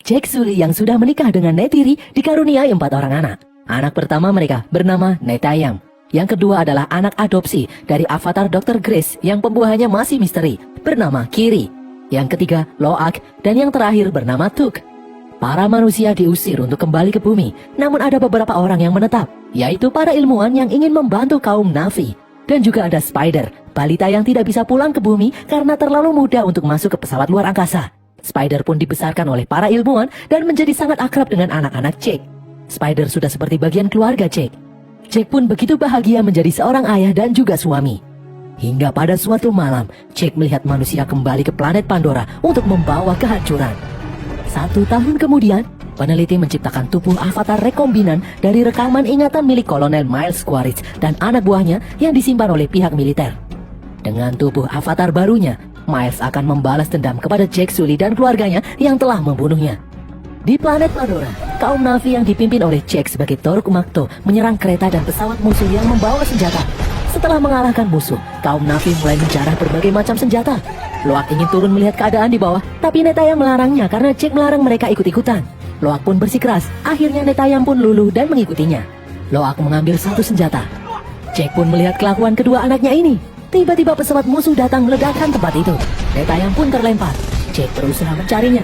Jack Sully yang sudah menikah dengan Neytiri dikaruniai 4 orang anak. Anak pertama mereka bernama Netayam. Yang kedua adalah anak adopsi dari avatar Dr. Grace yang pembuahannya masih misteri, bernama Kiri. Yang ketiga, Loak, dan yang terakhir bernama Tuk. Para manusia diusir untuk kembali ke bumi, namun ada beberapa orang yang menetap, yaitu para ilmuwan yang ingin membantu kaum Na'vi. Dan juga ada Spider, balita yang tidak bisa pulang ke bumi karena terlalu muda untuk masuk ke pesawat luar angkasa. Spider pun dibesarkan oleh para ilmuwan dan menjadi sangat akrab dengan anak-anak Jack. Spider sudah seperti bagian keluarga Jack. Jack pun begitu bahagia menjadi seorang ayah dan juga suami. Hingga pada suatu malam, Jack melihat manusia kembali ke planet Pandora untuk membawa kehancuran. 1 tahun kemudian, peneliti menciptakan tubuh avatar rekombinan dari rekaman ingatan milik Kolonel Miles Quaritch dan anak buahnya yang disimpan oleh pihak militer. Dengan tubuh avatar barunya, Miles akan membalas dendam kepada Jack Sully dan keluarganya yang telah membunuhnya. Di planet Pandora, kaum Na'vi yang dipimpin oleh Jack sebagai Toruk Makto menyerang kereta dan pesawat musuh yang membawa senjata. Setelah mengalahkan musuh, kaum Na'vi mulai menjarah berbagai macam senjata. Loak ingin turun melihat keadaan di bawah, tapi Netayam melarangnya karena Jack melarang mereka ikut-ikutan. Loak pun bersikeras, akhirnya Netayam pun luluh dan mengikutinya. Loak mengambil 1 senjata. Jack pun melihat kelakuan kedua anaknya ini. Tiba-tiba pesawat musuh datang meledakkan tempat itu. Netayam pun terlempar. Jack berusaha mencarinya.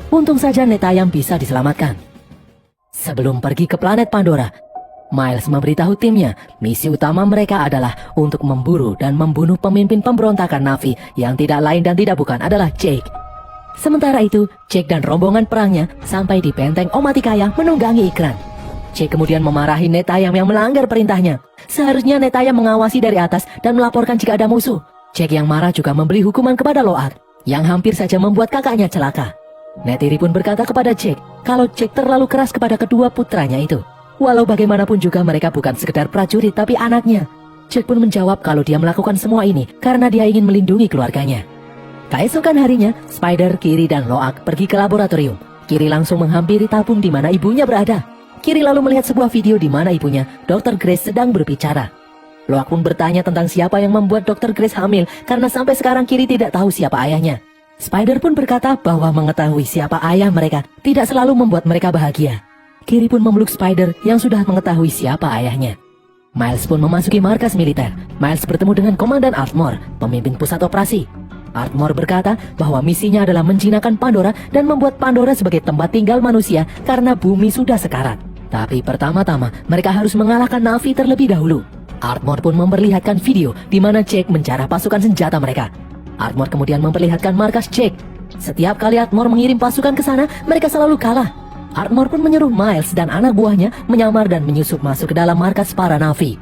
Untung saja Netayam bisa diselamatkan. Sebelum pergi ke planet Pandora, Miles memberitahu timnya misi utama mereka adalah untuk memburu dan membunuh pemimpin pemberontakan Na'vi yang tidak lain dan tidak bukan adalah Jack. Sementara itu, Jack dan rombongan perangnya sampai di benteng Omaticaya menunggangi iklan. Jack kemudian memarahi Netayam yang melanggar perintahnya. Seharusnya Netayam mengawasi dari atas dan melaporkan jika ada musuh. Jack yang marah juga memberi hukuman kepada Loak, yang hampir saja membuat kakaknya celaka. Neytiri pun berkata kepada Jack kalau Jack terlalu keras kepada kedua putranya itu. Walau bagaimanapun juga mereka bukan sekedar prajurit tapi anaknya. Jack pun menjawab kalau dia melakukan semua ini karena dia ingin melindungi keluarganya. Keesokan harinya, Spider, Kiri, dan Loak pergi ke laboratorium. Kiri langsung menghampiri tabung di mana ibunya berada. Kiri lalu melihat sebuah video di mana ibunya, Dr. Grace, sedang berbicara. Loak pun bertanya tentang siapa yang membuat Dr. Grace hamil karena sampai sekarang Kiri tidak tahu siapa ayahnya. Spider pun berkata bahwa mengetahui siapa ayah mereka tidak selalu membuat mereka bahagia. Kiri pun memeluk Spider yang sudah mengetahui siapa ayahnya. Miles pun memasuki markas militer. Miles bertemu dengan Komandan Ardmore, pemimpin pusat operasi. Ardmore berkata bahwa misinya adalah menjinakkan Pandora dan membuat Pandora sebagai tempat tinggal manusia karena bumi sudah sekarat. Tapi pertama-tama mereka harus mengalahkan Na'vi terlebih dahulu. Ardmore pun memperlihatkan video di mana Jack menjarah pasukan senjata mereka. Ardmore kemudian memperlihatkan markas Jack. Setiap kali Ardmore mengirim pasukan ke sana, mereka selalu kalah. Ardmore pun menyuruh Miles dan anak buahnya menyamar dan menyusup masuk ke dalam markas para Na'vi.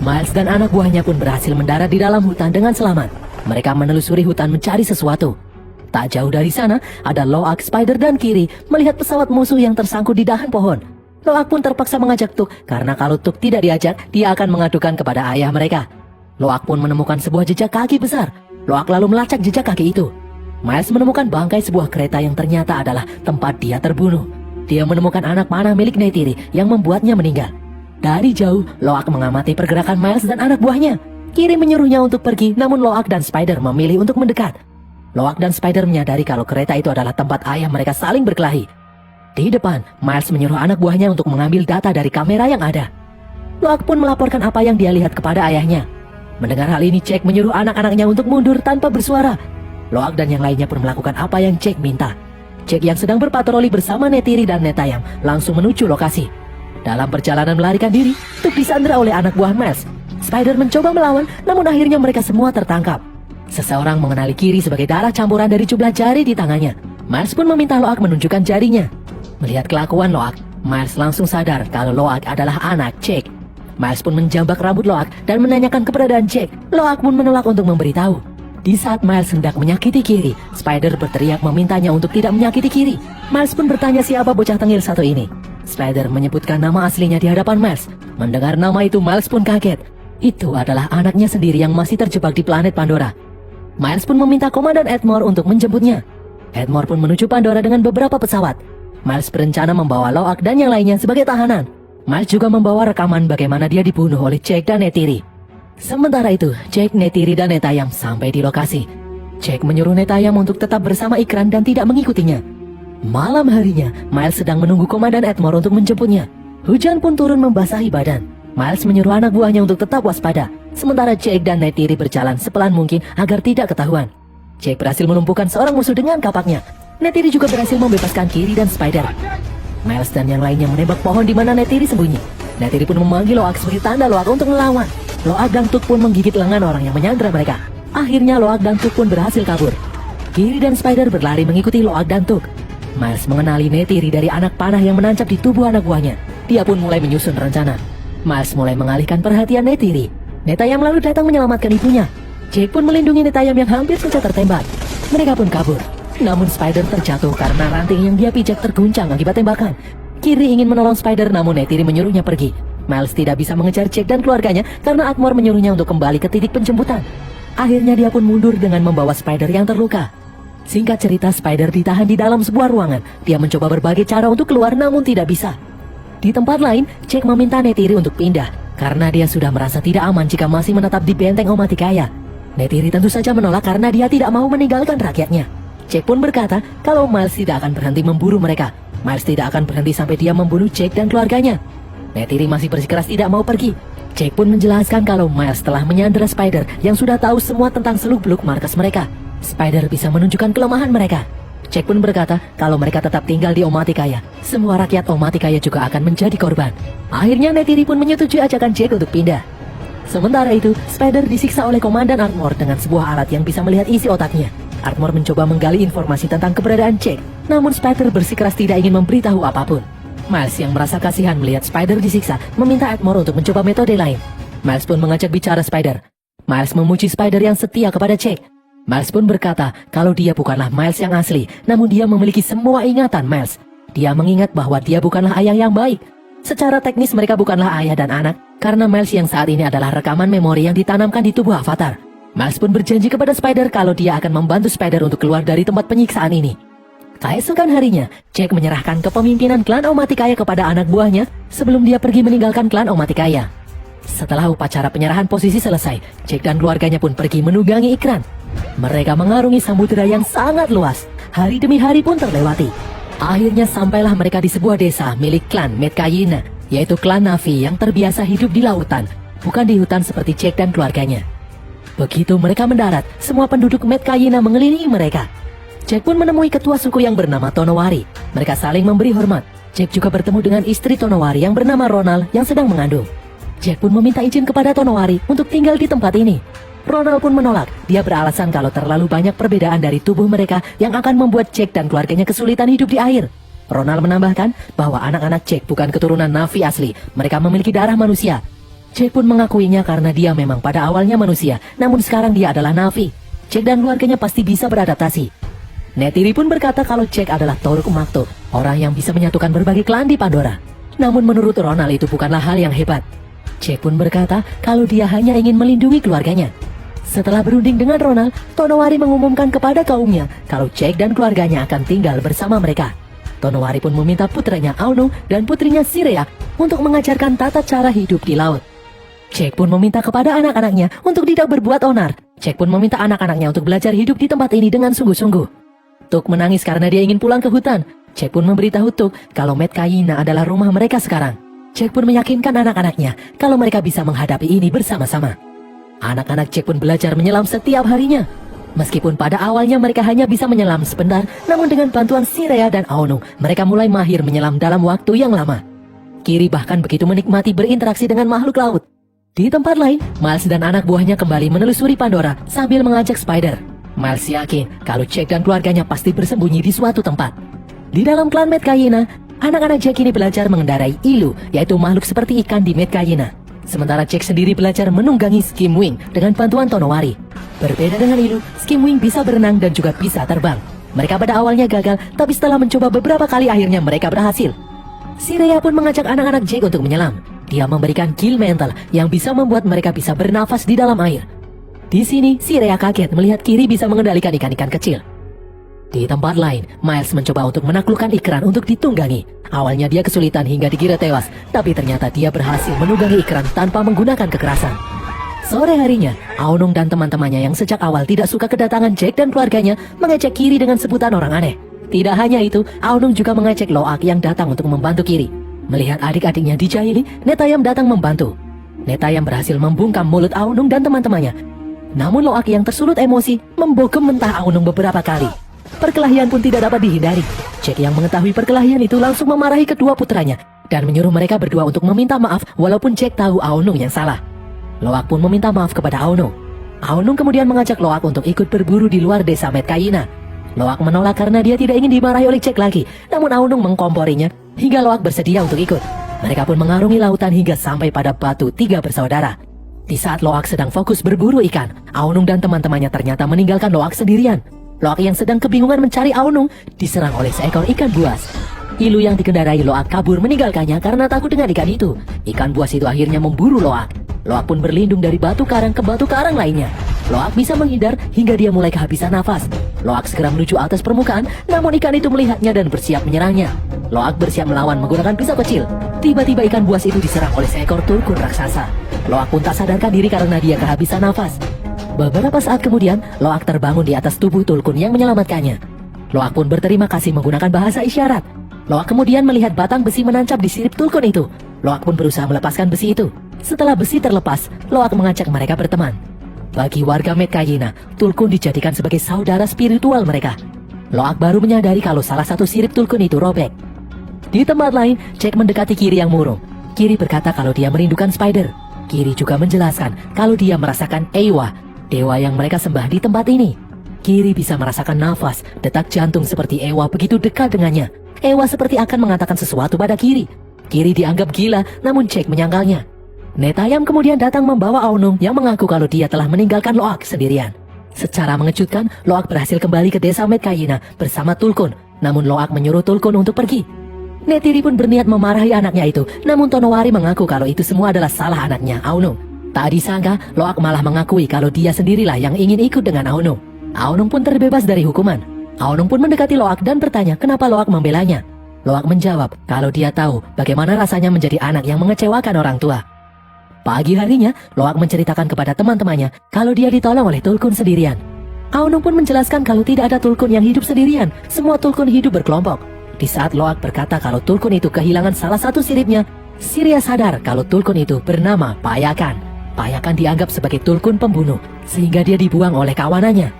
Miles dan anak buahnya pun berhasil mendarat di dalam hutan dengan selamat. Mereka menelusuri hutan mencari sesuatu. Tak jauh dari sana, ada Loak, Spider, dan Kiri melihat pesawat musuh yang tersangkut di dahan pohon. Loak pun terpaksa mengajak Tuk, karena kalau Tuk tidak diajak, dia akan mengadukan kepada ayah mereka. Loak pun menemukan sebuah jejak kaki besar. Loak lalu melacak jejak kaki itu. Miles menemukan bangkai sebuah kereta yang ternyata adalah tempat dia terbunuh. Dia menemukan anak panah milik Neytiri yang membuatnya meninggal. Dari jauh, Loak mengamati pergerakan Miles dan anak buahnya. Kiri menyuruhnya untuk pergi, namun Loak dan Spider memilih untuk mendekat. Loak dan Spider menyadari kalau kereta itu adalah tempat ayah mereka saling berkelahi. Di depan, Miles menyuruh anak buahnya untuk mengambil data dari kamera yang ada. Loak pun melaporkan apa yang dia lihat kepada ayahnya. Mendengar hal ini, Jack menyuruh anak-anaknya untuk mundur tanpa bersuara. Loak dan yang lainnya pun melakukan apa yang Jack minta. Jack yang sedang berpatroli bersama Neytiri dan Netayam langsung menuju lokasi. Dalam perjalanan melarikan diri, Tuk disandera oleh anak buah Miles. Spider mencoba melawan, namun akhirnya mereka semua tertangkap. Seseorang mengenali Kiri sebagai darah campuran dari jumlah jari di tangannya. Miles pun meminta Loak menunjukkan jarinya. Melihat kelakuan Loak, Miles langsung sadar kalau Loak adalah anak Jack. Miles pun menjambak rambut Loak dan menanyakan keberadaan Jack. Loak pun menolak untuk memberitahu. Di saat Miles hendak menyakiti Kiri, Spider berteriak memintanya untuk tidak menyakiti Kiri. Miles pun bertanya siapa bocah tengil satu ini. Spider menyebutkan nama aslinya di hadapan Miles. Mendengar nama itu, Miles pun kaget. Itu adalah anaknya sendiri yang masih terjebak di planet Pandora. Miles pun meminta Komandan Ardmore untuk menjemputnya. Ardmore pun menuju Pandora dengan beberapa pesawat. Miles berencana membawa Loak dan yang lainnya sebagai tahanan. Miles juga membawa rekaman bagaimana dia dibunuh oleh Jack dan Neytiri. Sementara itu, Jack, Neytiri, dan Netayam sampai di lokasi. Jack menyuruh Netayam untuk tetap bersama Ikran dan tidak mengikutinya. Malam harinya, Miles sedang menunggu Komandan Edmore untuk menjemputnya. Hujan pun turun membasahi badan. Miles menyuruh anak buahnya untuk tetap waspada, sementara Jake dan Neytiri berjalan sepelan mungkin agar tidak ketahuan. Jake berhasil melumpuhkan seorang musuh dengan kapaknya. Neytiri juga berhasil membebaskan Kiri dan Spider. Miles dan yang lainnya menembak pohon di mana Neytiri sembunyi. Neytiri pun memanggil Loak sebagai tanda Loak untuk melawan. Loak dan Tuk pun menggigit lengan orang yang menyandra mereka. Akhirnya Loak dan Tuk pun berhasil kabur. Kiri dan Spider berlari mengikuti Loak dan Tuk. Miles mengenali Neytiri dari anak panah yang menancap di tubuh anak buahnya. Dia pun mulai menyusun rencana. Miles mulai mengalihkan perhatian Neytiri. Netayam lalu datang menyelamatkan ibunya. Jake pun melindungi Netayam yang hampir saja tertembak. Mereka pun kabur. Namun Spider terjatuh karena ranting yang dia pijak terguncang akibat tembakan. Kiri ingin menolong Spider namun Neytiri menyuruhnya pergi. Miles tidak bisa mengejar Jake dan keluarganya karena Atmore menyuruhnya untuk kembali ke titik penjemputan. Akhirnya dia pun mundur dengan membawa Spider yang terluka. Singkat cerita, Spider ditahan di dalam sebuah ruangan. Dia mencoba berbagai cara untuk keluar namun tidak bisa. Di tempat lain, Jake meminta Neytiri untuk pindah karena dia sudah merasa tidak aman jika masih menetap di benteng Omaticaya. Neytiri tentu saja menolak karena dia tidak mau meninggalkan rakyatnya. Jake pun berkata kalau Miles tidak akan berhenti memburu mereka. Miles tidak akan berhenti sampai dia membunuh Jake dan keluarganya. Neytiri masih bersikeras tidak mau pergi. Jake pun menjelaskan kalau Miles telah menyandera Spider yang sudah tahu semua tentang seluk-beluk markas mereka. Spider bisa menunjukkan kelemahan mereka. Jake pun berkata kalau mereka tetap tinggal di Omaticaya, semua rakyat Omaticaya juga akan menjadi korban. Akhirnya Neytiri pun menyetujui ajakan Jake untuk pindah. Sementara itu, Spider disiksa oleh Komandan Atmore dengan sebuah alat yang bisa melihat isi otaknya. Atmore mencoba menggali informasi tentang keberadaan Jake, namun Spider bersikeras tidak ingin memberitahu apapun. Miles yang merasa kasihan melihat Spider disiksa, meminta Atmore untuk mencoba metode lain. Miles pun mengajak bicara Spider. Miles memuji Spider yang setia kepada Jake. Miles pun berkata kalau dia bukanlah Miles yang asli, namun dia memiliki semua ingatan Miles. Dia mengingat bahwa dia bukanlah ayah yang baik. Secara teknis mereka bukanlah ayah dan anak, karena Miles yang saat ini adalah rekaman memori yang ditanamkan di tubuh Avatar. Miles pun berjanji kepada Spider kalau dia akan membantu Spider untuk keluar dari tempat penyiksaan ini. Keesokan harinya, Jake menyerahkan kepemimpinan klan Omaticaya kepada anak buahnya sebelum dia pergi meninggalkan klan Omaticaya. Setelah upacara penyerahan posisi selesai, Jake dan keluarganya pun pergi menunggangi ikran. Mereka mengarungi samudera yang sangat luas. Hari demi hari pun terlewati. Akhirnya sampailah mereka di sebuah desa milik klan Metkayina, yaitu klan Na'vi yang terbiasa hidup di lautan, bukan di hutan seperti Jake dan keluarganya. Begitu mereka mendarat, semua penduduk Metkayina mengelilingi mereka. Jake pun menemui ketua suku yang bernama Tonowari. Mereka saling memberi hormat. Jake juga bertemu dengan istri Tonowari yang bernama Ronald yang sedang mengandung. Jake pun meminta izin kepada Tonowari untuk tinggal di tempat ini. Ronald pun menolak. Dia beralasan kalau terlalu banyak perbedaan dari tubuh mereka yang akan membuat Jake dan keluarganya kesulitan hidup di air. Ronald menambahkan bahwa anak-anak Jake bukan keturunan Na'vi asli. Mereka memiliki darah manusia. Jake pun mengakuinya karena dia memang pada awalnya manusia, namun sekarang dia adalah Na'vi. Jake dan keluarganya pasti bisa beradaptasi. Neytiri pun berkata kalau Jake adalah Toruk Makto, orang yang bisa menyatukan berbagai klan di Pandora. Namun menurut Ronald itu bukanlah hal yang hebat. Jake pun berkata kalau dia hanya ingin melindungi keluarganya. Setelah berunding dengan Ronald, Tonowari mengumumkan kepada kaumnya kalau Jake dan keluarganya akan tinggal bersama mereka. Tonowari pun meminta putranya Auno dan putrinya Sireak untuk mengajarkan tata cara hidup di laut. Jake pun meminta kepada anak-anaknya untuk tidak berbuat onar. Jake pun meminta anak-anaknya untuk belajar hidup di tempat ini dengan sungguh-sungguh. Tuk menangis karena dia ingin pulang ke hutan. Jake pun memberitahu Tuk kalau Metkayina adalah rumah mereka sekarang. Jake pun meyakinkan anak-anaknya kalau mereka bisa menghadapi ini bersama-sama. Anak-anak Jake pun belajar menyelam setiap harinya. Meskipun pada awalnya mereka hanya bisa menyelam sebentar, namun dengan bantuan Sirea dan Auno, mereka mulai mahir menyelam dalam waktu yang lama. Kiri bahkan begitu menikmati berinteraksi dengan makhluk laut. Di tempat lain, Miles dan anak buahnya kembali menelusuri Pandora sambil mengajak Spider. Miles yakin kalau Jake dan keluarganya pasti bersembunyi di suatu tempat. Di dalam klan Metkayina, anak-anak Jake ini belajar mengendarai ilu, yaitu makhluk seperti ikan di Metkayina. Sementara Jake sendiri belajar menunggangi Skim Wing dengan bantuan Tonowari. Berbeda dengan Ilu, Skim Wing bisa berenang dan juga bisa terbang. Mereka pada awalnya gagal, tapi setelah mencoba beberapa kali akhirnya mereka berhasil. Sireya pun mengajak anak-anak Jake untuk menyelam. Dia memberikan kill mental yang bisa membuat mereka bisa bernafas di dalam air. Di sini, Sireya kaget melihat Kiri bisa mengendalikan ikan-ikan kecil. Di tempat lain, Miles mencoba untuk menaklukkan ikran untuk ditunggangi. Awalnya dia kesulitan hingga dikira tewas, tapi ternyata dia berhasil menunggangi ikran tanpa menggunakan kekerasan. Sore harinya, Aonung dan teman-temannya yang sejak awal tidak suka kedatangan Jake dan keluarganya mengejek Kiri dengan sebutan orang aneh. Tidak hanya itu, Aonung juga mengecek Loak yang datang untuk membantu Kiri. Melihat adik-adiknya dijahili, Netayam datang membantu. Netayam berhasil membungkam mulut Aonung dan teman-temannya. Namun Loak yang tersulut emosi membogem mentah Aonung beberapa kali. Perkelahian pun tidak dapat dihindari. Jack yang mengetahui perkelahian itu langsung memarahi kedua putranya dan menyuruh mereka berdua untuk meminta maaf walaupun Jack tahu Aonung yang salah. Loak pun meminta maaf kepada Aonung. Aonung kemudian mengajak Loak untuk ikut berburu di luar desa Metkayina. Loak menolak karena dia tidak ingin dimarahi oleh Jack lagi, namun Aonung mengkomporinya hingga Loak bersedia untuk ikut. Mereka pun mengarungi lautan hingga sampai pada batu tiga bersaudara. Di saat Loak sedang fokus berburu ikan, Aonung dan teman-temannya ternyata meninggalkan Loak sendirian. Loak yang sedang kebingungan mencari Aonung diserang oleh seekor ikan buas. Ilu yang dikendarai Loak kabur meninggalkannya karena takut dengan ikan itu. Ikan buas itu akhirnya memburu Loak. Loak pun berlindung dari batu karang ke batu karang lainnya. Loak bisa menghindar hingga dia mulai kehabisan nafas. Loak segera menuju atas permukaan, namun ikan itu melihatnya dan bersiap menyerangnya. Loak bersiap melawan menggunakan pisau kecil. Tiba-tiba ikan buas itu diserang oleh seekor tulkun raksasa. Loak pun tak sadarkan diri karena dia kehabisan nafas. Beberapa saat kemudian, Loak terbangun di atas tubuh tulkun yang menyelamatkannya. Loak pun berterima kasih menggunakan bahasa isyarat. Loak kemudian melihat batang besi menancap di sirip tulkun itu. Loak pun berusaha melepaskan besi itu. Setelah besi terlepas, Loak mengajak mereka berteman. Bagi warga Metkayina, tulkun dijadikan sebagai saudara spiritual mereka. Loak baru menyadari kalau salah satu sirip tulkun itu robek. Di tempat lain, Jack mendekati Kiri yang murung. Kiri berkata kalau dia merindukan Spider. Kiri juga menjelaskan kalau dia merasakan Eywa, dewa yang mereka sembah di tempat ini. Kiri bisa merasakan nafas, detak jantung seperti Eywa begitu dekat dengannya. Eywa seperti akan mengatakan sesuatu pada Kiri. Kiri dianggap gila, namun Jack menyangkalnya. Netayam kemudian datang membawa Aonung yang mengaku kalau dia telah meninggalkan Loak sendirian. Secara mengejutkan, Loak berhasil kembali ke desa Metkayina bersama Tulkun, namun Loak menyuruh Tulkun untuk pergi. Netiri pun berniat memarahi anaknya itu, namun Tonowari mengaku kalau itu semua adalah salah anaknya, Aonung. Tak disangka, Loak malah mengakui kalau dia sendirilah yang ingin ikut dengan Aonung. Aonung pun terbebas dari hukuman. Aonung pun mendekati Loak dan bertanya kenapa Loak membelanya. Loak menjawab kalau dia tahu bagaimana rasanya menjadi anak yang mengecewakan orang tua. Pagi harinya, Loak menceritakan kepada teman-temannya kalau dia ditolong oleh Tulkun sendirian. Aonung pun menjelaskan kalau tidak ada Tulkun yang hidup sendirian, semua Tulkun hidup berkelompok. Di saat Loak berkata kalau Tulkun itu kehilangan salah satu siripnya, Siria sadar kalau Tulkun itu bernama Payakan. Payakan dianggap sebagai Tulkun pembunuh, sehingga dia dibuang oleh kawanannya.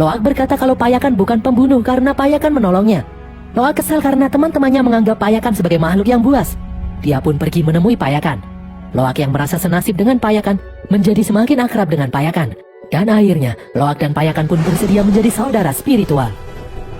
Loak berkata kalau Payakan bukan pembunuh karena Payakan menolongnya. Loak kesal karena teman-temannya menganggap Payakan sebagai makhluk yang buas. Dia pun pergi menemui Payakan. Loak yang merasa senasib dengan Payakan menjadi semakin akrab dengan Payakan. Dan akhirnya, Loak dan Payakan pun bersedia menjadi saudara spiritual.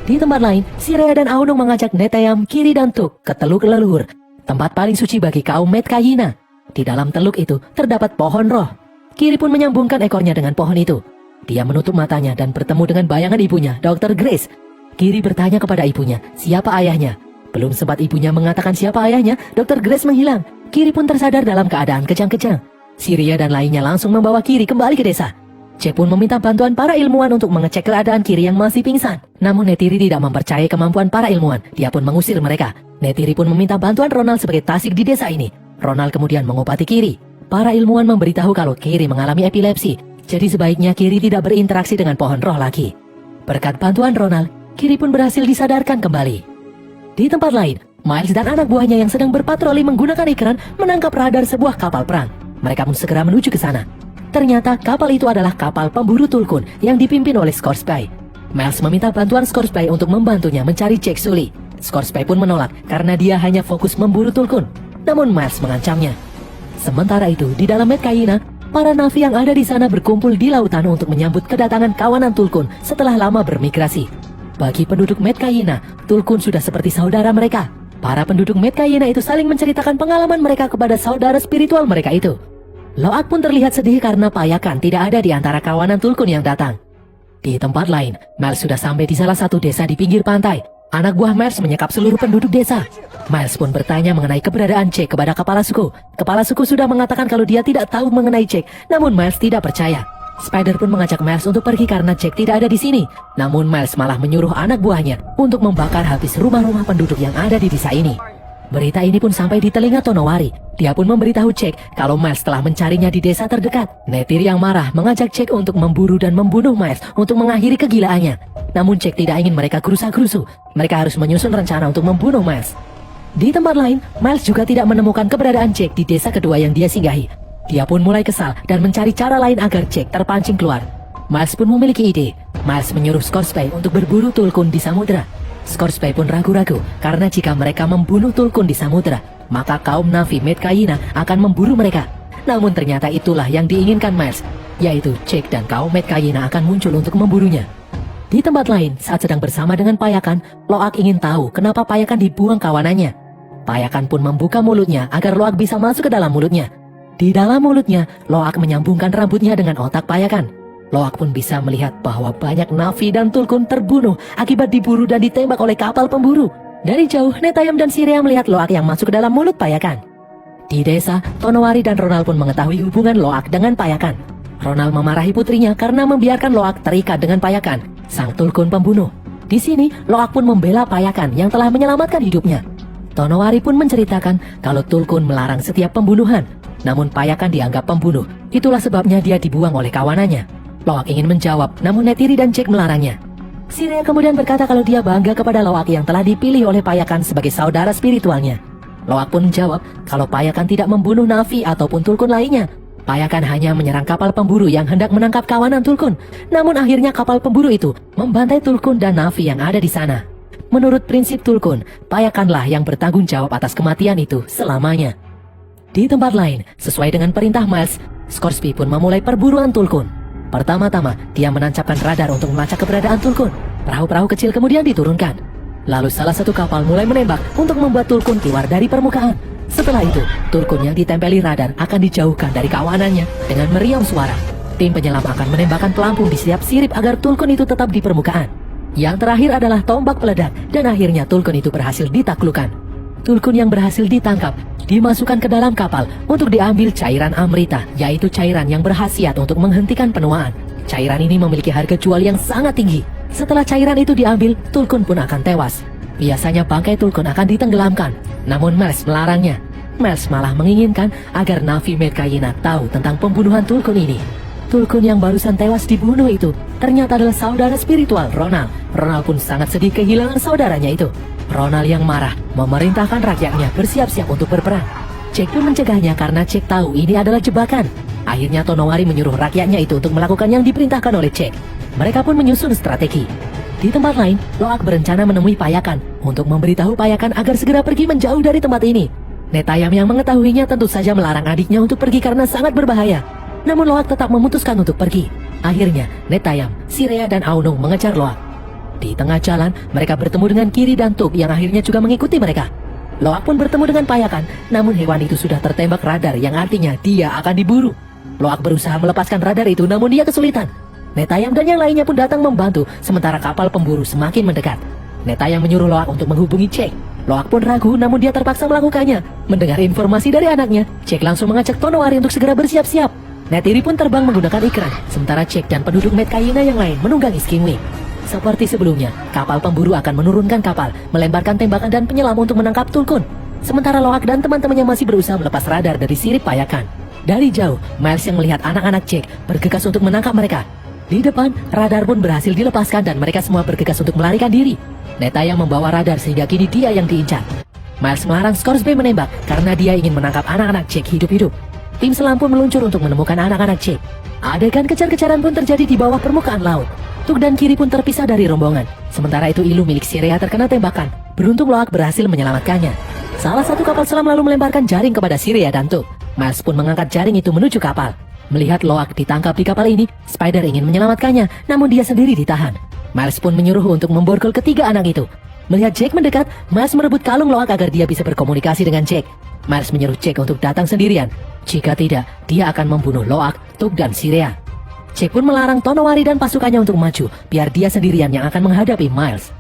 Di tempat lain, Sirea dan Aonung mengajak Netayam, Kiri dan Tuk ke Teluk Leluhur, tempat paling suci bagi kaum Metkayina. Di dalam teluk itu terdapat pohon roh. Kiri pun menyambungkan ekornya dengan pohon itu. Dia menutup matanya dan bertemu dengan bayangan ibunya, Dr. Grace. Kiri bertanya kepada ibunya, siapa ayahnya? Belum sempat ibunya mengatakan siapa ayahnya, Dr. Grace menghilang. Kiri pun tersadar dalam keadaan kejang-kejang. Siria dan lainnya langsung membawa Kiri kembali ke desa. Jack pun meminta bantuan para ilmuwan untuk mengecek keadaan Kiri yang masih pingsan. Namun Netiri tidak mempercayai kemampuan para ilmuwan. Dia pun mengusir mereka. Netiri pun meminta bantuan Ronald sebagai tasik di desa ini. Ronald kemudian mengobati Kiri. Para ilmuwan memberitahu kalau Kiri mengalami epilepsi. Jadi sebaiknya Kiri tidak berinteraksi dengan pohon roh lagi. Berkat bantuan Ronald, Kiri pun berhasil disadarkan kembali. Di tempat lain, Miles dan anak buahnya yang sedang berpatroli menggunakan ikran menangkap radar sebuah kapal perang. Mereka pun segera menuju ke sana. Ternyata kapal itu adalah kapal pemburu Tulkun yang dipimpin oleh Scourge. Miles meminta bantuan Scourge untuk membantunya mencari Jack Sully. Scourge pun menolak karena dia hanya fokus memburu Tulkun. Namun Miles mengancamnya. Sementara itu, di dalam Metkayina, para Na'vi yang ada di sana berkumpul di lautan untuk menyambut kedatangan kawanan Tulkun setelah lama bermigrasi. Bagi penduduk Metkayina, Tulkun sudah seperti saudara mereka. Para penduduk Metkayina itu saling menceritakan pengalaman mereka kepada saudara spiritual mereka itu. Loak pun terlihat sedih karena Payakan tidak ada di antara kawanan Tulkun yang datang. Di tempat lain, Miles sudah sampai di salah satu desa di pinggir pantai. Anak buah Miles menyekap seluruh penduduk desa. Miles pun bertanya mengenai keberadaan Jack kepada kepala suku. Kepala suku sudah mengatakan kalau dia tidak tahu mengenai Jack, namun Miles tidak percaya. Spider pun mengajak Miles untuk pergi karena Jack tidak ada di sini. Namun Miles malah menyuruh anak buahnya untuk membakar habis rumah-rumah penduduk yang ada di desa ini. Berita ini pun sampai di telinga Tonowari. Dia pun memberitahu Jack kalau Miles telah mencarinya di desa terdekat. Netiri yang marah mengajak Jack untuk memburu dan membunuh Miles untuk mengakhiri kegilaannya. namun Jack tidak ingin mereka gerusa-gerusu. Mereka harus menyusun rencana untuk membunuh Miles. Di tempat lain, Miles juga tidak menemukan keberadaan Jack di desa kedua yang dia singgahi. Dia pun mulai kesal dan mencari cara lain agar Jack terpancing keluar. Miles pun memiliki ide. Miles menyuruh Scoresby untuk berburu Tulkun di samudera. Scoresby pun ragu-ragu karena jika mereka membunuh Tulkun di samudera, maka kaum Na'vi Metkayina akan memburu mereka. Namun ternyata itulah yang diinginkan Miles, yaitu Jack dan kaum Metkayina akan muncul untuk memburunya. Di tempat lain, saat sedang bersama dengan Payakan, Loak ingin tahu kenapa Payakan dibuang kawanannya. Payakan pun membuka mulutnya agar Loak bisa masuk ke dalam mulutnya. Di dalam mulutnya, Loak menyambungkan rambutnya dengan otak Payakan. Loak pun bisa melihat bahwa banyak Na'vi dan Tulkun terbunuh akibat diburu dan ditembak oleh kapal pemburu. Dari jauh, Netayam dan Sirea melihat Loak yang masuk ke dalam mulut Payakan. Di desa, Tonowari dan Ronald pun mengetahui hubungan Loak dengan Payakan. Ronald memarahi putrinya karena membiarkan Loak terikat dengan Payakan, sang Tulkun pembunuh. Di sini, Loak pun membela Payakan yang telah menyelamatkan hidupnya. Tonowari pun menceritakan kalau Tulkun melarang setiap pembunuhan. Namun Payakan dianggap pembunuh, itulah sebabnya dia dibuang oleh kawanannya. Loak ingin menjawab, namun Neytiri dan Jack melarangnya. Sirea kemudian berkata kalau dia bangga kepada Loak yang telah dipilih oleh Payakan sebagai saudara spiritualnya. Loak pun menjawab kalau Payakan tidak membunuh Na'vi ataupun Tulkun lainnya. Payakan hanya menyerang kapal pemburu yang hendak menangkap kawanan Tulkun. Namun akhirnya kapal pemburu itu membantai Tulkun dan Na'vi yang ada di sana. Menurut prinsip Tulkun, Payakanlah yang bertanggung jawab atas kematian itu selamanya. Di tempat lain, sesuai dengan perintah Miles, Scoresby pun memulai perburuan Tulkun. Pertama-tama, dia menancapkan radar untuk melacak keberadaan Tulkun. Perahu-perahu kecil kemudian diturunkan. Lalu salah satu kapal mulai menembak untuk membuat Tulkun keluar dari permukaan. Setelah itu, Tulkun yang ditempeli radar akan dijauhkan dari kawanannya dengan meriam suara. Tim penyelam akan menembakkan pelampung di setiap sirip agar Tulkun itu tetap di permukaan. Yang terakhir adalah tombak peledak dan akhirnya Tulkun itu berhasil ditaklukkan. Tulkun yang berhasil ditangkap dimasukkan ke dalam kapal untuk diambil cairan Amrita, yaitu cairan yang berkhasiat untuk menghentikan penuaan. Cairan ini memiliki harga jual yang sangat tinggi. Setelah cairan itu diambil, Tulkun pun akan tewas. Biasanya bangkai Tulkun akan ditenggelamkan, namun Miles melarangnya. Miles malah menginginkan agar Na'vi Metkayina tahu tentang pembunuhan Tulkun ini. Tulkun yang barusan tewas dibunuh itu ternyata adalah saudara spiritual Ronald. Ronald pun sangat sedih kehilangan saudaranya itu. Ronald yang marah memerintahkan rakyatnya bersiap-siap untuk berperang. Jack pun mencegahnya karena Jack tahu ini adalah jebakan. Akhirnya Tonowari menyuruh rakyatnya itu untuk melakukan yang diperintahkan oleh Jack. Mereka pun menyusun strategi. Di tempat lain, Loak berencana menemui Payakan untuk memberitahu Payakan agar segera pergi menjauh dari tempat ini. Netayam yang mengetahuinya tentu saja melarang adiknya untuk pergi karena sangat berbahaya. Namun Loak tetap memutuskan untuk pergi. Akhirnya, Netayam, Sirea dan Aunung mengejar Loak. Di tengah jalan, mereka bertemu dengan Kiri dan Tuk yang akhirnya juga mengikuti mereka. Loak pun bertemu dengan Payakan, namun hewan itu sudah tertembak radar yang artinya dia akan diburu. Loak berusaha melepaskan radar itu namun dia kesulitan. Netayam dan yang lainnya pun datang membantu sementara kapal pemburu semakin mendekat. Netayam menyuruh Loak untuk menghubungi Jack. Loak pun ragu namun dia terpaksa melakukannya. Mendengar informasi dari anaknya, Jack langsung mengajak Tonowari untuk segera bersiap-siap. Neytiri pun terbang menggunakan ikran, sementara Jack dan penduduk Metkayina yang lain menunggangi Skimwing. Seperti sebelumnya, kapal pemburu akan menurunkan kapal, melemparkan tembakan dan penyelam untuk menangkap Tulkun. Sementara Loak dan teman-temannya masih berusaha melepas radar dari sirip Payakan. Dari jauh, Miles yang melihat anak-anak Jack bergegas untuk menangkap mereka. Di depan, radar pun berhasil dilepaskan dan mereka semua bergegas untuk melarikan diri. Netayam membawa radar sehingga kini dia yang diincar. Miles melarang Scoresby menembak karena dia ingin menangkap anak-anak Jack hidup-hidup. Tim selam pun meluncur untuk menemukan anak-anak Jack. Adegan kejar-kejaran pun terjadi di bawah permukaan laut. Tuk dan Kiri pun terpisah dari rombongan. Sementara itu Ilu milik Sirea terkena tembakan. Beruntung Loak berhasil menyelamatkannya. Salah satu kapal selam lalu melemparkan jaring kepada Sirea dan Tuk. Miles pun mengangkat jaring itu menuju kapal. Melihat Loak ditangkap di kapal ini, Spider ingin menyelamatkannya, namun dia sendiri ditahan. Miles pun menyuruh untuk memborgol ketiga anak itu. Melihat Jack mendekat, Miles merebut kalung Loak agar dia bisa berkomunikasi dengan Jack. Miles menyuruh Jack untuk datang sendirian. Jika tidak, dia akan membunuh Loak, Tuk dan Sirea. Jack pun melarang Tonowari dan pasukannya untuk maju, biar dia sendirian yang akan menghadapi Miles.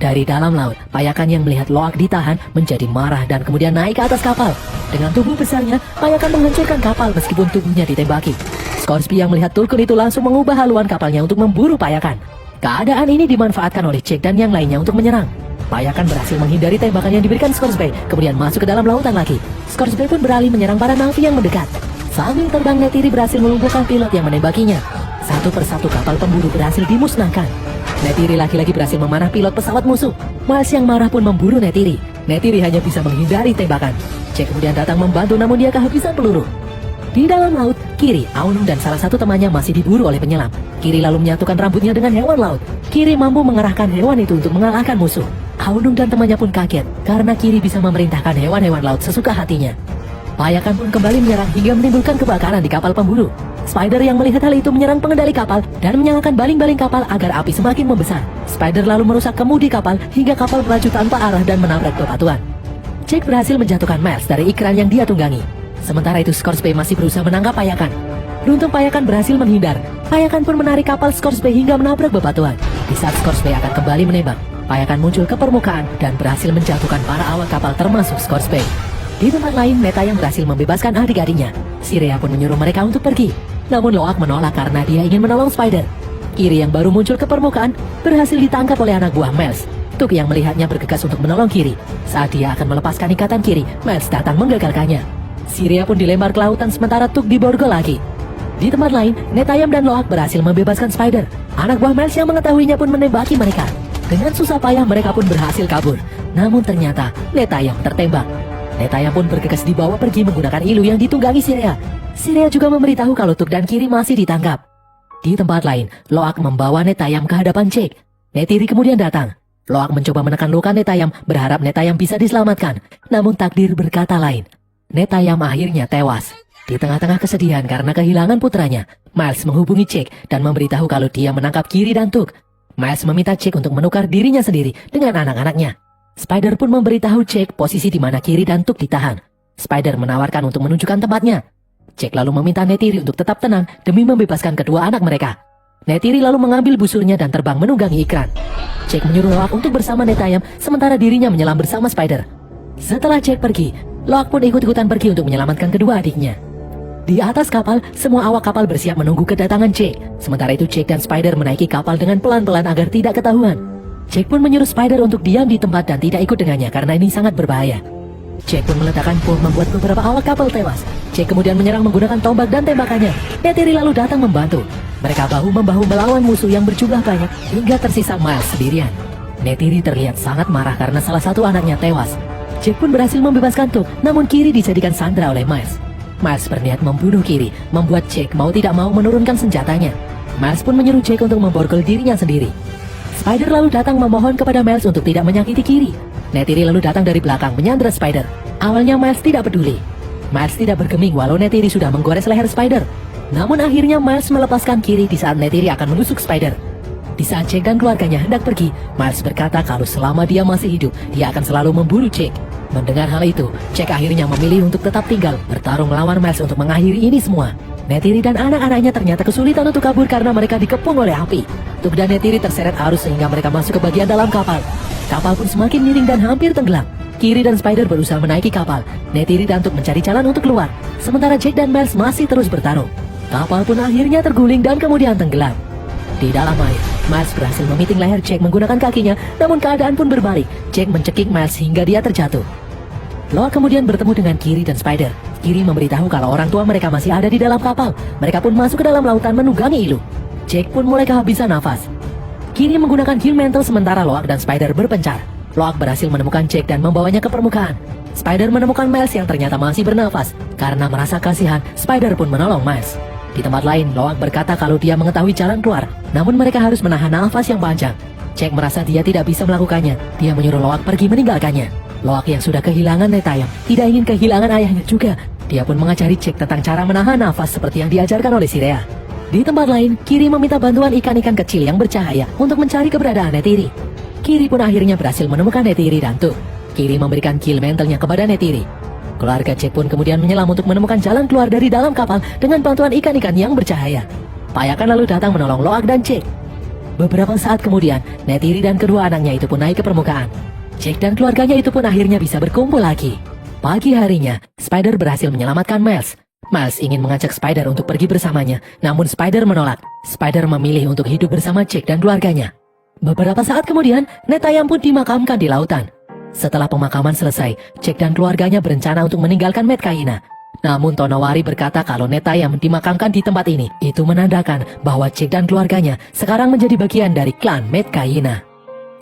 Dari dalam laut, Payakan yang melihat Loak ditahan menjadi marah dan kemudian naik ke atas kapal. Dengan tubuh besarnya, Payakan menghancurkan kapal meskipun tubuhnya ditembaki. Scoresby yang melihat Tulkun itu langsung mengubah haluan kapalnya untuk memburu Payakan. Keadaan ini dimanfaatkan oleh Jack dan yang lainnya untuk menyerang. Payakan berhasil menghindari tembakan yang diberikan Scoresby, kemudian masuk ke dalam lautan lagi. Scoresby pun beralih menyerang para Na'vi yang mendekat. Sambil terbang, Neytiri berhasil melumpuhkan pilot yang menembakinya. Satu persatu kapal pemburu berhasil dimusnahkan. Neytiri lagi-lagi berhasil memanah pilot pesawat musuh. Miles yang marah pun memburu Neytiri. Neytiri hanya bisa menghindari tembakan. Jack kemudian datang membantu namun dia kehabisan peluru. Di dalam laut, Kiri, Aonung dan salah satu temannya masih diburu oleh penyelam. Kiri lalu menyatukan rambutnya dengan hewan laut. Kiri mampu mengerahkan hewan itu untuk mengalahkan musuh. Aonung dan temannya pun kaget karena Kiri bisa memerintahkan hewan-hewan laut sesuka hatinya. Payakan pun kembali menyerang hingga menimbulkan kebakaran di kapal pemburu. Spider yang melihat hal itu menyerang pengendali kapal dan menyalakan baling-baling kapal agar api semakin membesar. Spider lalu merusak kemudi kapal hingga kapal melaju tanpa arah dan menabrak bebatuan. Jack berhasil menjatuhkan Miles dari ikran yang dia tunggangi. Sementara itu Scoresby masih berusaha menangkap Payakan. Beruntung Payakan berhasil menghindar. Payakan pun menarik kapal Scoresby hingga menabrak bebatuan. Di saat Scoresby akan kembali menembak, Payakan muncul ke permukaan dan berhasil menjatuhkan para awak kapal termasuk Scoresby. Di tempat lain, Netayam berhasil membebaskan adik-adiknya. Sirea pun menyuruh mereka untuk pergi. Namun Loak menolak karena dia ingin menolong Spider. Kiri yang baru muncul ke permukaan berhasil ditangkap oleh anak buah Miles. Tuk yang melihatnya bergegas untuk menolong Kiri. Saat dia akan melepaskan ikatan Kiri, Miles datang menggagalkannya. Sirea pun dilempar ke lautan sementara Tuk diborgol lagi. Di tempat lain, Netayam dan Loak berhasil membebaskan Spider. Anak buah Miles yang mengetahuinya pun menembaki mereka. Dengan susah payah mereka pun berhasil kabur. Namun ternyata Netayam tertembak. Netayam pun bergegas dibawa pergi menggunakan ilu yang ditunggangi Sirea. Sirea juga memberitahu kalau Tuk dan Kiri masih ditangkap. Di tempat lain, Loak membawa Netayam ke hadapan Jack. Neytiri kemudian datang. Loak mencoba menekan luka Netayam, berharap Netayam bisa diselamatkan. Namun takdir berkata lain. Netayam akhirnya tewas. Di tengah-tengah kesedihan karena kehilangan putranya, Miles menghubungi Jack dan memberitahu kalau dia menangkap Kiri dan Tuk. Miles meminta Jack untuk menukar dirinya sendiri dengan anak-anaknya. Spider pun memberitahu Jack posisi di mana Kiri dan Tuk ditahan. Spider menawarkan untuk menunjukkan tempatnya. Jack lalu meminta Neytiri untuk tetap tenang demi membebaskan kedua anak mereka. Neytiri lalu mengambil busurnya dan terbang menunggangi ikran. Jack menyuruh Loak untuk bersama Netayam sementara dirinya menyelam bersama Spider. Setelah Jack pergi, Loak pun ikut-ikutan pergi untuk menyelamatkan kedua adiknya. Di atas kapal, semua awak kapal bersiap menunggu kedatangan Jack. Sementara itu Jack dan Spider menaiki kapal dengan pelan-pelan agar tidak ketahuan. Jack pun menyuruh Spider untuk diam di tempat dan tidak ikut dengannya karena ini sangat berbahaya. Jack pun meletakkan bom membuat beberapa awak kapal tewas. Jack kemudian menyerang menggunakan tombak dan tembakannya. Neytiri lalu datang membantu. Mereka bahu-membahu melawan musuh yang berjumlah banyak hingga tersisa Miles sendirian. Neytiri terlihat sangat marah karena salah satu anaknya tewas. Jack pun berhasil membebaskan Tuk, namun Kiri dijadikan sandera oleh Miles. Miles berniat membunuh Kiri, membuat Jack mau tidak mau menurunkan senjatanya. Miles pun menyuruh Jack untuk memborgol dirinya sendiri. Spider lalu datang memohon kepada Miles untuk tidak menyakiti Kiri. Neytiri lalu datang dari belakang menyandera Spider. Awalnya Miles tidak peduli. Miles tidak bergeming walau Neytiri sudah menggores leher Spider. Namun akhirnya Miles melepaskan Kiri di saat Neytiri akan menusuk Spider. Di saat Jack dan keluarganya hendak pergi, Miles berkata kalau selama dia masih hidup, dia akan selalu memburu Jack. Mendengar hal itu, Jack akhirnya memilih untuk tetap tinggal, bertarung melawan Miles untuk mengakhiri ini semua. Neytiri dan anak-anaknya ternyata kesulitan untuk kabur karena mereka dikepung oleh api. Tuk dan Neytiri terseret arus sehingga mereka masuk ke bagian dalam kapal. Kapal pun semakin miring dan hampir tenggelam. Kiri dan Spider berusaha menaiki kapal. Neytiri dan Tuk mencari jalan untuk keluar. Sementara Jack dan Miles masih terus bertarung. Kapal pun akhirnya terguling dan kemudian tenggelam. Di dalam air, Miles berhasil memiting leher Jack menggunakan kakinya, namun keadaan pun berbalik. Jack mencekik Miles hingga dia terjatuh. Loak kemudian bertemu dengan Kiri dan Spider. Kiri memberitahu kalau orang tua mereka masih ada di dalam kapal. Mereka pun masuk ke dalam lautan menunggangi ilu. Jack pun mulai kehabisan nafas. Kiri menggunakan heal mantle sementara Loak dan Spider berpencar. Loak berhasil menemukan Jack dan membawanya ke permukaan. Spider menemukan Miles yang ternyata masih bernafas. Karena merasa kasihan, Spider pun menolong Miles. Di tempat lain, Loak berkata kalau dia mengetahui jalan keluar. Namun mereka harus menahan nafas yang panjang. Jack merasa dia tidak bisa melakukannya. Dia menyuruh Loak pergi meninggalkannya. Loak yang sudah kehilangan Netayam tidak ingin kehilangan ayahnya juga. Dia pun mengajari Jack tentang cara menahan nafas seperti yang diajarkan oleh Sirea. Di tempat lain, Kiri meminta bantuan ikan-ikan kecil yang bercahaya untuk mencari keberadaan Neytiri. Kiri pun akhirnya berhasil menemukan Neytiri dan Tuk. Kiri memberikan kill mantle-nya kepada Neytiri. Keluarga Jack pun kemudian menyelam untuk menemukan jalan keluar dari dalam kapal dengan bantuan ikan-ikan yang bercahaya. Payakan lalu datang menolong Loak dan Jack. Beberapa saat kemudian, Neytiri dan kedua anaknya itu pun naik ke permukaan. Jack dan keluarganya itu pun akhirnya bisa berkumpul lagi. Pagi harinya, Spider berhasil menyelamatkan Miles. Miles ingin mengajak Spider untuk pergi bersamanya, namun Spider menolak. Spider memilih untuk hidup bersama Jack dan keluarganya. Beberapa saat kemudian, Netayam pun dimakamkan di lautan. Setelah pemakaman selesai, Jack dan keluarganya berencana untuk meninggalkan Medcaina. Namun Tonowari berkata kalau Netayam dimakamkan di tempat ini, itu menandakan bahwa Jack dan keluarganya sekarang menjadi bagian dari klan Medkayina.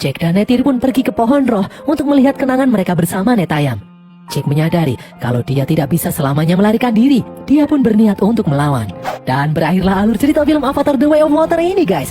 Jack dan Neytiri pun pergi ke pohon roh untuk melihat kenangan mereka bersama Netayam. Jack menyadari kalau dia tidak bisa selamanya melarikan diri. Dia pun berniat untuk melawan. Dan berakhirlah alur cerita film Avatar The Way of Water ini guys.